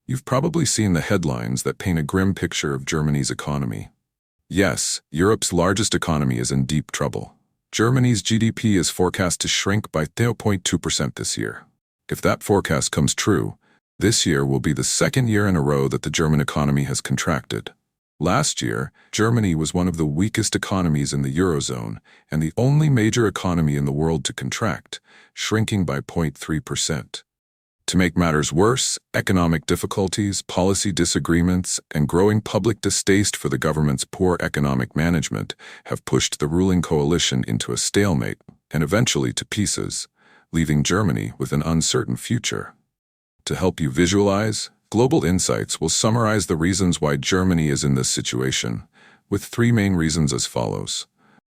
You've probably seen the headlines that paint a grim picture of Germany's economy. Yes, Europe's largest economy is in deep trouble. Germany's GDP is forecast to shrink by 0.2% this year. If that forecast comes true, this year will be the second year in a row that the German economy has contracted. Last year, Germany was one of the weakest economies in the Eurozone and the only major economy in the world to contract, shrinking by 0.3%. To make matters worse, economic difficulties, policy disagreements, and growing public distaste for the government's poor economic management have pushed the ruling coalition into a stalemate and eventually to pieces, leaving Germany with an uncertain future. To help you visualize, Global Insights will summarize the reasons why Germany is in this situation, with three main reasons as follows.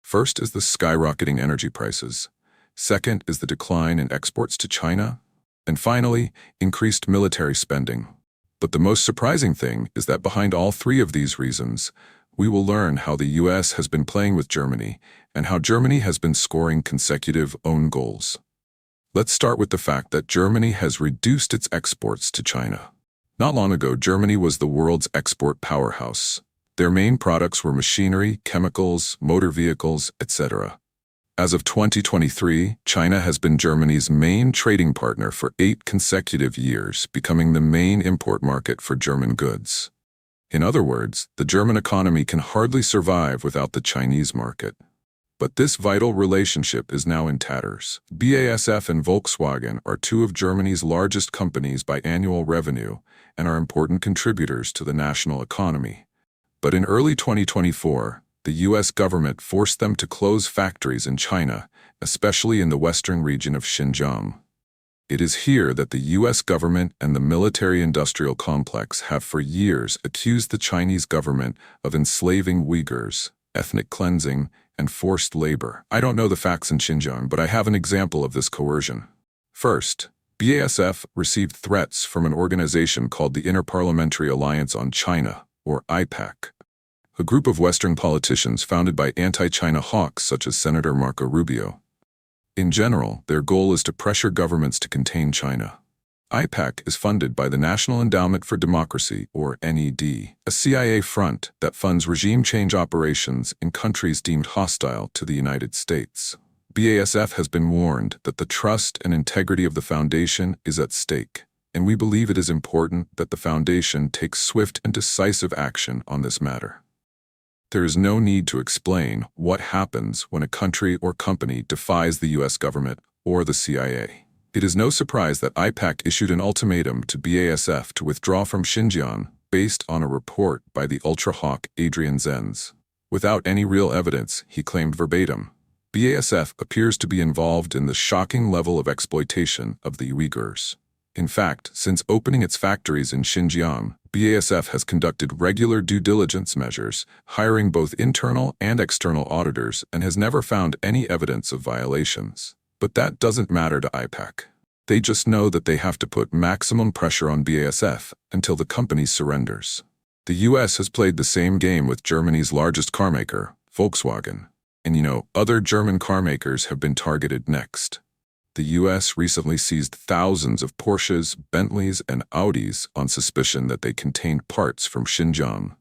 First is the skyrocketing energy prices. Second is the decline in exports to China. And finally, increased military spending. But the most surprising thing is that behind all three of these reasons, we will learn how the US has been playing with Germany and how Germany has been scoring consecutive own goals. Let's start with the fact that Germany has reduced its exports to China. Not long ago, Germany was the world's export powerhouse. Their main products were machinery, chemicals, motor vehicles, etc. As of 2023, China has been Germany's main trading partner for 8 consecutive years, becoming the main import market for German goods. In other words, the German economy can hardly survive without the Chinese market. But this vital relationship is now in tatters. BASF and Volkswagen are two of Germany's largest companies by annual revenue and are important contributors to the national economy. But in early 2024, the U.S. government forced them to close factories in China, especially in the western region of Xinjiang. It is here that the U.S. government and the military-industrial complex have for years accused the Chinese government of enslaving Uyghurs, ethnic cleansing, and forced labor. I don't know the facts in Xinjiang, but I have an example of this coercion. First, BASF received threats from an organization called the Interparliamentary Alliance on China, or IPAC. A group of Western politicians founded by anti-China hawks such as Senator Marco Rubio. In general, their goal is to pressure governments to contain China. IPAC is funded by the National Endowment for Democracy, or NED, a CIA front that funds regime change operations in countries deemed hostile to the United States. BASF has been warned that the trust and integrity of the foundation is at stake, and we believe it is important that the foundation takes swift and decisive action on this matter. There is no need to explain what happens when a country or company defies the U.S. government or the CIA. It is no surprise that IPAC issued an ultimatum to BASF to withdraw from Xinjiang based on a report by the ultra-hawk Adrian Zenz. Without any real evidence, he claimed verbatim, BASF appears to be involved in the shocking level of exploitation of the Uyghurs. In fact, since opening its factories in Xinjiang, BASF has conducted regular due diligence measures, hiring both internal and external auditors, and has never found any evidence of violations. But that doesn't matter to IPAC. They just know that they have to put maximum pressure on BASF until the company surrenders. The US has played the same game with Germany's largest carmaker, Volkswagen. And other German carmakers have been targeted next. The US recently seized thousands of Porsches, Bentleys, and Audis on suspicion that they contained parts from Xinjiang.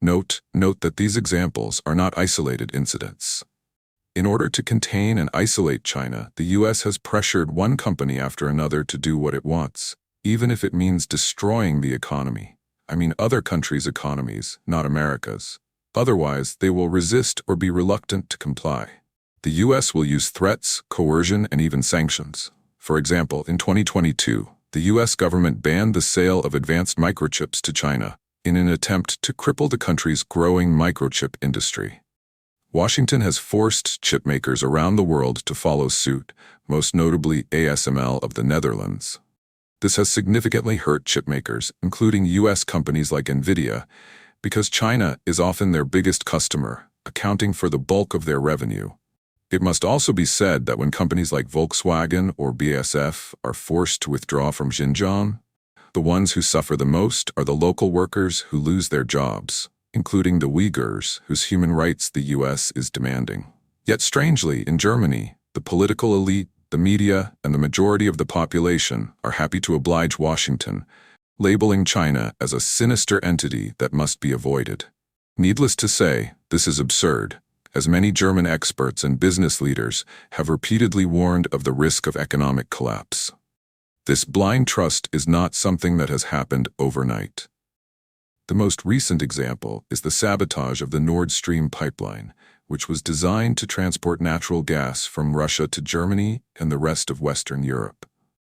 Note that these examples are not isolated incidents. In order to contain and isolate China, the U.S. has pressured one company after another to do what it wants, even if it means destroying the economy. I mean other countries' economies, not America's. Otherwise, they will resist or be reluctant to comply. The U.S. will use threats, coercion, and even sanctions. For example, in 2022, the U.S. government banned the sale of advanced microchips to China in an attempt to cripple the country's growing microchip industry. Washington has forced chipmakers around the world to follow suit, most notably ASML of the Netherlands. This has significantly hurt chipmakers, including U.S. companies like NVIDIA, because China is often their biggest customer, accounting for the bulk of their revenue. It must also be said that when companies like Volkswagen or BASF are forced to withdraw from Xinjiang, the ones who suffer the most are the local workers who lose their jobs, including the Uyghurs, whose human rights the U.S. is demanding. Yet strangely, in Germany, the political elite, the media, and the majority of the population are happy to oblige Washington, labeling China as a sinister entity that must be avoided. Needless to say, this is absurd, as many German experts and business leaders have repeatedly warned of the risk of economic collapse. This blind trust is not something that has happened overnight. The most recent example is the sabotage of the Nord Stream pipeline, which was designed to transport natural gas from Russia to Germany and the rest of Western Europe.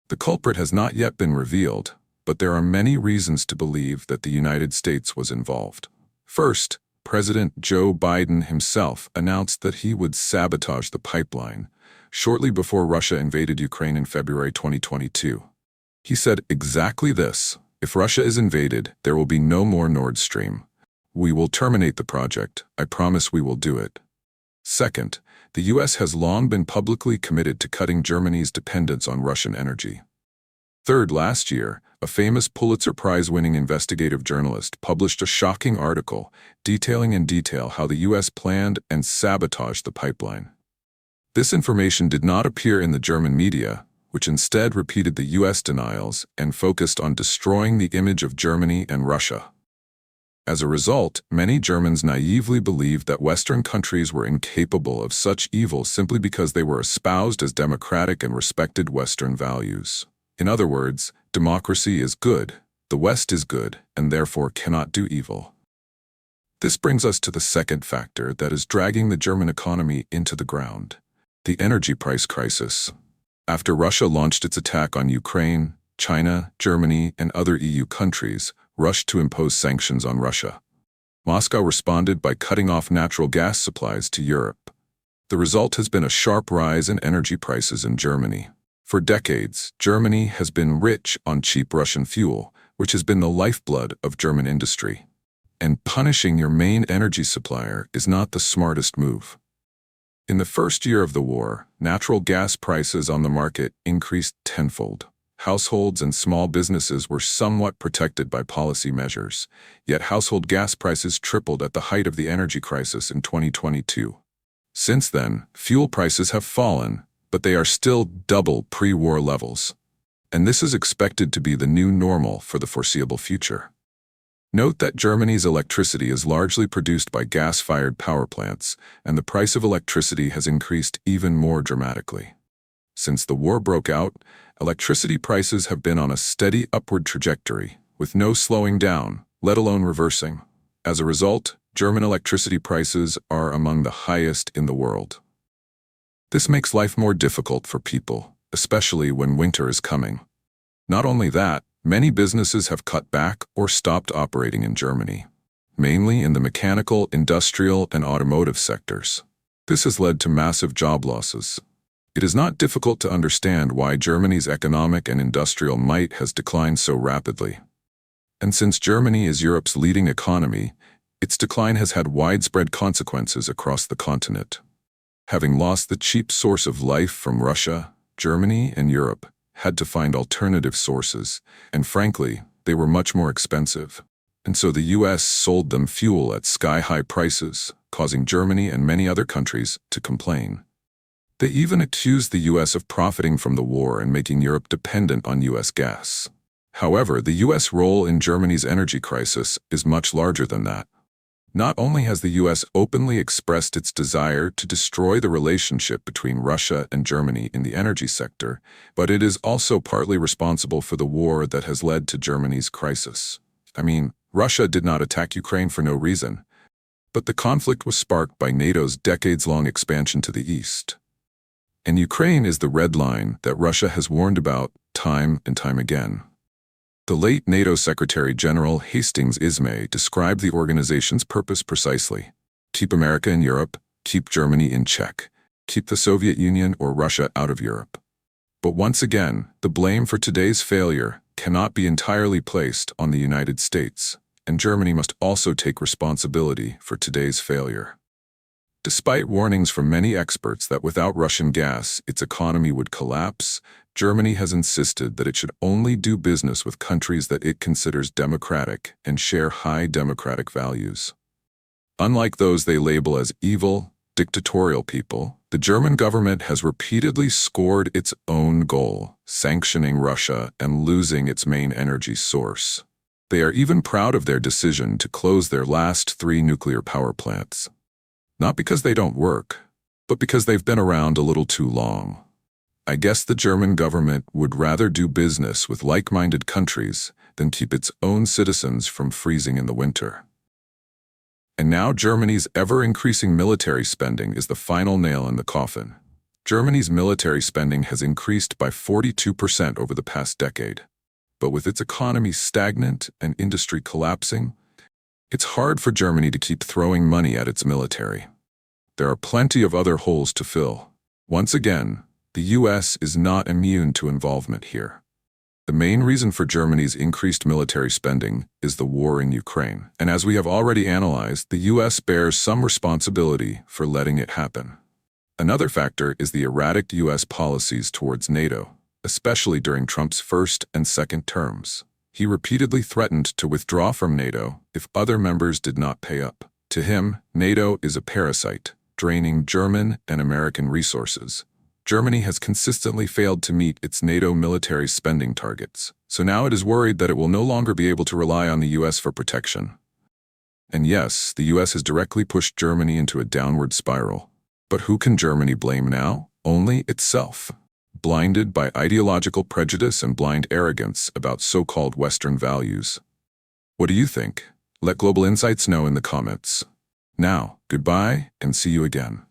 The culprit has not yet been revealed, but there are many reasons to believe that the United States was involved. First, President Joe Biden himself announced that he would sabotage the pipeline shortly before Russia invaded Ukraine in February 2022. He said exactly this: "If Russia is invaded, there will be no more Nord Stream. We will terminate the project. I promise we will do it." Second, the U.S. has long been publicly committed to cutting Germany's dependence on Russian energy. Third, last year, a famous Pulitzer Prize-winning investigative journalist published a shocking article detailing in detail how the U.S. planned and sabotaged the pipeline. This information did not appear in the German media, which instead repeated the U.S. denials and focused on destroying the image of Germany and Russia. As a result, many Germans naively believed that Western countries were incapable of such evil simply because they were espoused as democratic and respected Western values. In other words, democracy is good, the West is good, and therefore cannot do evil. This brings us to the second factor that is dragging the German economy into the ground: the energy price crisis. After Russia launched its attack on Ukraine, China, Germany, and other EU countries rushed to impose sanctions on Russia. Moscow responded by cutting off natural gas supplies to Europe. The result has been a sharp rise in energy prices in Germany. For decades, Germany has been rich on cheap Russian fuel, which has been the lifeblood of German industry. And punishing your main energy supplier is not the smartest move. In the first year of the war, natural gas prices on the market increased tenfold. Households and small businesses were somewhat protected by policy measures, yet household gas prices tripled at the height of the energy crisis in 2022. Since then, fuel prices have fallen, but they are still double pre-war levels. And this is expected to be the new normal for the foreseeable future. Note that Germany's electricity is largely produced by gas-fired power plants, and the price of electricity has increased even more dramatically. Since the war broke out, electricity prices have been on a steady upward trajectory, with no slowing down, let alone reversing. As a result, German electricity prices are among the highest in the world. This makes life more difficult for people, especially when winter is coming. Not only that, many businesses have cut back or stopped operating in Germany, mainly in the mechanical, industrial, and automotive sectors. This has led to massive job losses. It is not difficult to understand why Germany's economic and industrial might has declined so rapidly. And since Germany is Europe's leading economy, its decline has had widespread consequences across the continent. Having lost the cheap source of life from Russia, Germany and Europe had to find alternative sources, and frankly, they were much more expensive. And so the US sold them fuel at sky-high prices, causing Germany and many other countries to complain. They even accused the US of profiting from the war and making Europe dependent on US gas. However, the US role in Germany's energy crisis is much larger than that. Not only has the U.S. openly expressed its desire to destroy the relationship between Russia and Germany in the energy sector, but it is also partly responsible for the war that has led to Germany's crisis. I mean, Russia did not attack Ukraine for no reason, but the conflict was sparked by NATO's decades-long expansion to the east. And Ukraine is the red line that Russia has warned about time and time again. The late NATO Secretary General Hastings Ismay described the organization's purpose precisely: keep America in Europe, keep Germany in check, keep the Soviet Union or Russia out of Europe. But once again, the blame for today's failure cannot be entirely placed on the United States, and Germany must also take responsibility for today's failure. Despite warnings from many experts that without Russian gas, its economy would collapse, Germany has insisted that it should only do business with countries that it considers democratic and share high democratic values. Unlike those they label as evil, dictatorial people, The German government has repeatedly scored its own goal, sanctioning Russia and losing its main energy source. They are even proud of their decision to close their last 3 nuclear power plants. Not because they don't work, but because they've been around a little too long. I guess the German government would rather do business with like-minded countries than keep its own citizens from freezing in the winter. And now Germany's ever-increasing military spending is the final nail in the coffin. Germany's military spending has increased by 42% over the past decade. But with its economy stagnant and industry collapsing, it's hard for Germany to keep throwing money at its military. There are plenty of other holes to fill. Once again, the US is not immune to involvement here. The main reason for Germany's increased military spending is the war in Ukraine, and as we have already analyzed, the US bears some responsibility for letting it happen. Another factor is the erratic US policies towards NATO, especially during Trump's first and second terms. He repeatedly threatened to withdraw from NATO if other members did not pay up. To him, NATO is a parasite, draining German and American resources. Germany has consistently failed to meet its NATO military spending targets, so now it is worried that it will no longer be able to rely on the US for protection. And yes, the US has directly pushed Germany into a downward spiral. But who can Germany blame now? Only itself. Blinded by ideological prejudice and blind arrogance about so-called Western values. What do you think? Let Global Insights know in the comments. Now, goodbye and see you again.